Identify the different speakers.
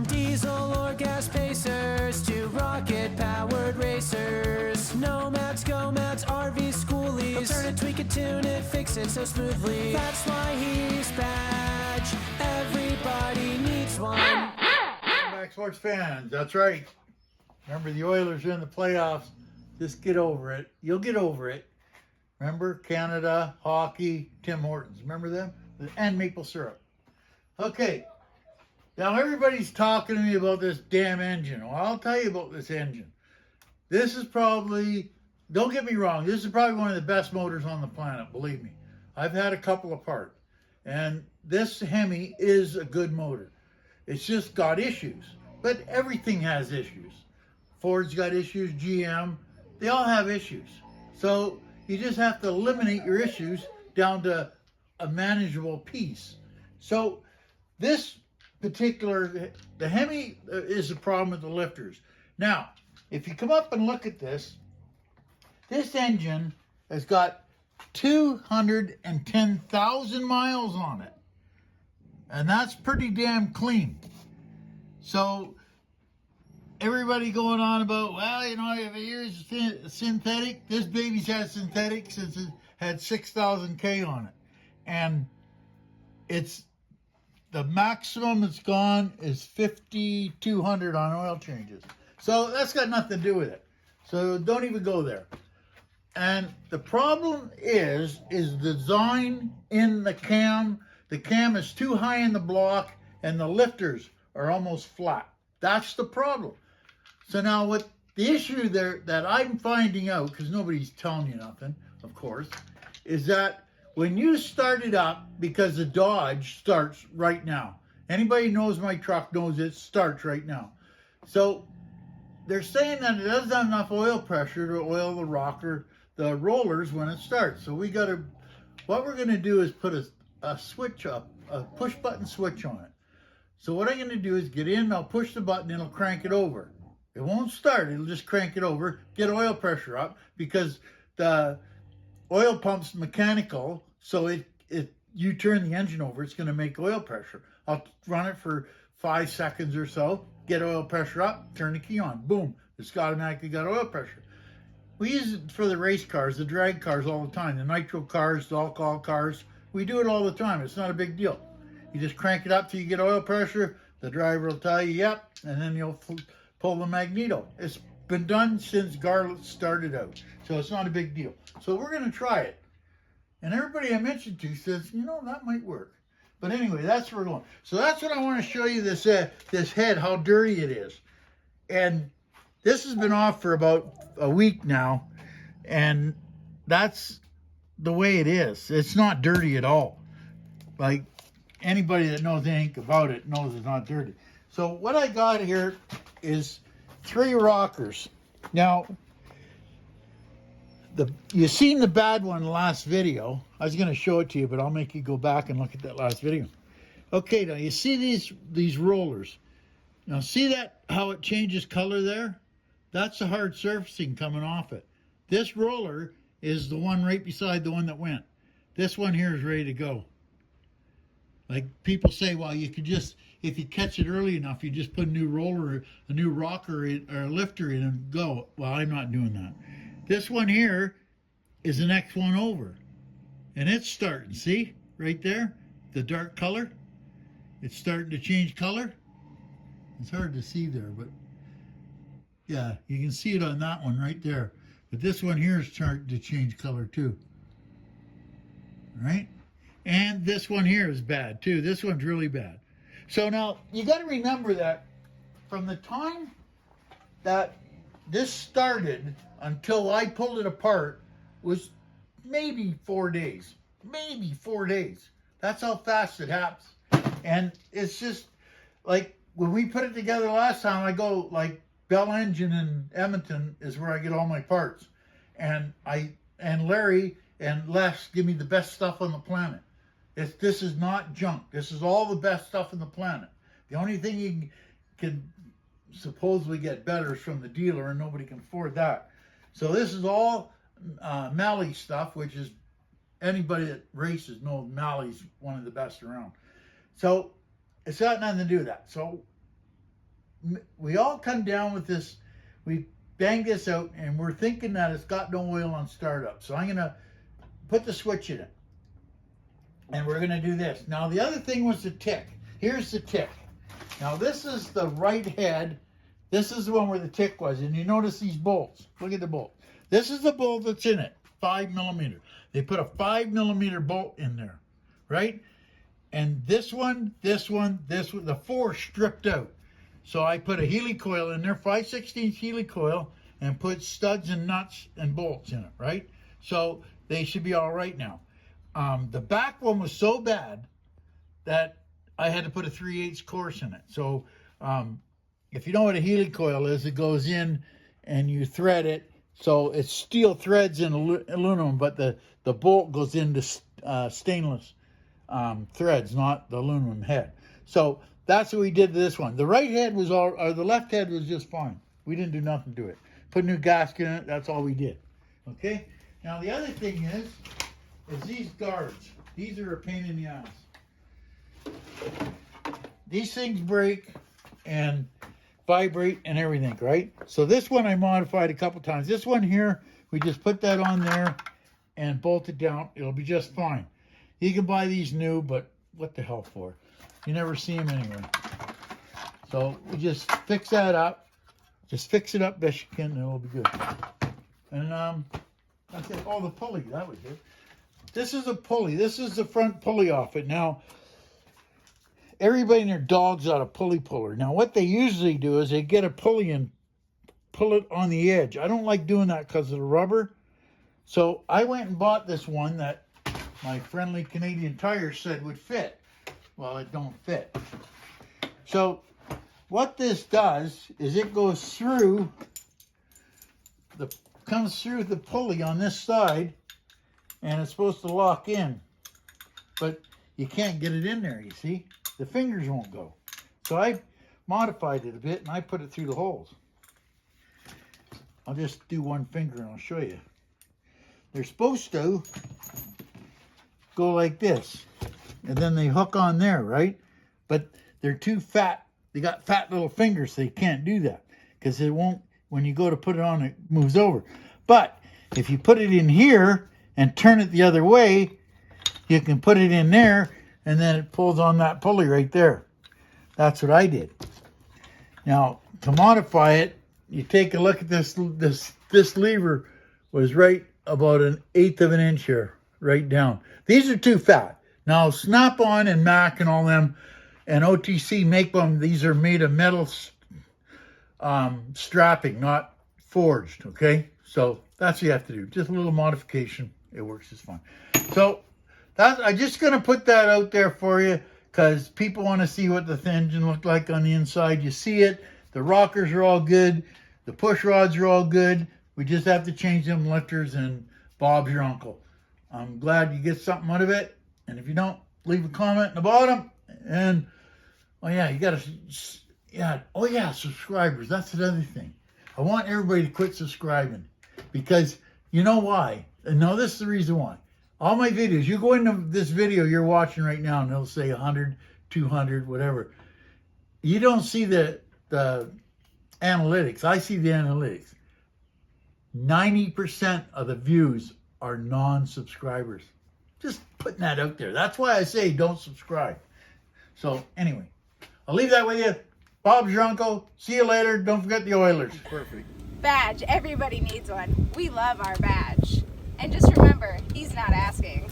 Speaker 1: From diesel or gas pacers to rocket-powered racers. Nomads, go-mads, RVs, schoolies. He'll turn it, tweak it, tune it, fix it so smoothly. That's why he's Badge. Everybody needs one.
Speaker 2: Welcome back, sports fans. That's right. Remember, the Oilers are in the playoffs. Just get over it. You'll get over it. Remember, Canada, hockey, Tim Hortons. Remember them? And maple syrup. Okay. Now, everybody's talking to me about this damn engine. Well, I'll tell you about this engine. This is probably, don't get me wrong, this is probably one of the best motors on the planet, believe me. I've had a couple apart. And this Hemi is a good motor. It's just got issues. But everything has issues. Ford's got issues, GM, they all have issues. So you just have to eliminate your issues down to a manageable piece. So this particular, the Hemi is the problem with the lifters. Now, if you come up and look at this engine has got 210,000 miles on it. And that's pretty damn clean. So everybody going on about, well, you know, if it use synthetic, this baby's had synthetic since it had 6,000 K on it. And it's, the maximum it's gone is 5,200 on oil changes. So that's got nothing to do with it. So don't even go there. And the problem is design in the cam. The cam is too high in the block and the lifters are almost flat. That's the problem. So now what the issue there that I'm finding out, because nobody's telling you nothing, of course, is that when you start it up, because the Dodge starts right now. Anybody who knows my truck knows it starts right now. So they're saying that it doesn't have enough oil pressure to oil the rocker, the rollers when it starts. So what we're gonna do is put a switch up, a push button switch on it. So what I'm gonna do is get in, I'll push the button, and it'll crank it over. It won't start, it'll just crank it over, get oil pressure up, because the oil pump's mechanical, so you turn the engine over, it's gonna make oil pressure. I'll run it for 5 seconds or so, get oil pressure up, turn the key on, boom, it's automatically got oil pressure. We use it for the race cars, the drag cars all the time, the nitro cars, the alcohol cars. We do it all the time, it's not a big deal. You just crank it up till you get oil pressure, the driver will tell you, yep, and then you'll pull the magneto. It's been done since Garlett started out, so it's not a big deal. So we're gonna try it. And everybody I mentioned to says, you know, that might work. But anyway, that's where we're going. So that's what I want to show you, this head, how dirty it is. And this has been off for about a week now, and that's the way it is. It's not dirty at all. Like, anybody that knows anything about it knows it's not dirty. So what I got here is 3 rockers. Now, you seen the bad one in the last video. I was going to show it to you, but I'll make you go back and look at that last video. Okay, now you see these rollers. Now see that, how it changes color there? That's the hard surfacing coming off it. This roller is the one right beside the one that went. This one here is ready to go. Like people say, well, you could just, if you catch it early enough, you just put a new roller, a new rocker in, or a lifter in and go. Well, I'm not doing that. This one here is the next one over. And it's starting, see, right there, the dark color. It's starting to change color. It's hard to see there, but yeah, you can see it on that one right there. But this one here is starting to change color too. All right? And this one here is bad too. This one's really bad. So now, you got to remember that from the time that this started until I pulled it apart was maybe 4 days. Maybe 4 days. That's how fast it happens. And it's just like when we put it together last time, I go like Bell Engine in Edmonton is where I get all my parts. And Larry and Les give me the best stuff on the planet. This is not junk. This is all the best stuff on the planet. The only thing you can supposedly get better is from the dealer, and nobody can afford that. So this is all Malley stuff, which is, anybody that races knows Malley's one of the best around. So it's got nothing to do with that. So we all come down with this, we bang this out, and we're thinking that it's got no oil on startup. So I'm gonna put the switch in it. And we're gonna do this. Now the other thing was the tick. Here's the tick. Now this is the right head. This is the one where the tick was. And you notice these bolts. Look at the bolt. This is the bolt that's in it, 5mm. They put a 5mm bolt in there, right? And this one, the 4 stripped out. So I put a Healy coil in there, 5/16 Healy coil, and put studs and nuts and bolts in it, right? So they should be all right now. The back one was so bad that I had to put a 3/8 course in it. So if you know what a Healy coil is, it goes in and you thread it. So it's steel threads in aluminum, but the bolt goes into stainless threads, not the aluminum head. So that's what we did to this one. The right head was the left head was just fine. We didn't do nothing to it. Put a new gasket in it. That's all we did. Okay. Now the other thing is these guards. These are a pain in the ass. These things break and vibrate and everything, right? So this one I modified a couple times. This one here, we just put that on there and bolt it down. It'll be just fine. You can buy these new, but what the hell for? You never see them anyway. So we just fix that up. Just fix it up best you can and it'll be good. And that's it. Oh, the pulley, that was it. This is a pulley. This is the front pulley off it. Now, everybody and their dog's got a pulley puller. Now, what they usually do is they get a pulley and pull it on the edge. I don't like doing that because of the rubber. So I went and bought this one that my friendly Canadian Tire said would fit. Well, it don't fit. So what this does is it goes through comes through the pulley on this side, and it's supposed to lock in, but you can't get it in there, you see? The fingers won't go. So I modified it a bit, and I put it through the holes. I'll just do one finger, and I'll show you. They're supposed to go like this, and then they hook on there, right? But they're too fat. They got fat little fingers, so they can't do that, because it won't, when you go to put it on, it moves over. But if you put it in here and turn it the other way, you can put it in there, and then it pulls on that pulley right there. That's what I did. Now, to modify it, you take a look at this lever was right about 1/8 of an inch here, right down. These are too fat. Now, Snap-on and Mac and all them, and OTC make them, these are made of metal strapping, not forged, okay? So that's what you have to do. Just a little modification. It works just fine. So I'm just going to put that out there for you because people want to see what the engine looked like on the inside. You see it. The rockers are all good. The push rods are all good. We just have to change them lifters, and Bob's your uncle. I'm glad you get something out of it. And if you don't, leave a comment in the bottom. And, oh yeah, you got to... Yeah. Oh, yeah, subscribers. That's another thing. I want everybody to quit subscribing because you know why? And no, this is the reason why. All my videos, you go into this video you're watching right now and it'll say 100, 200, whatever. You don't see the analytics. I see the analytics. 90% of the views are non-subscribers. Just putting that out there. That's why I say don't subscribe. So anyway, I'll leave that with you. Bob's your uncle. See you later. Don't forget the Oilers. Perfect.
Speaker 3: Badge. Everybody needs one. We love our badge. And just remember, he's not asking.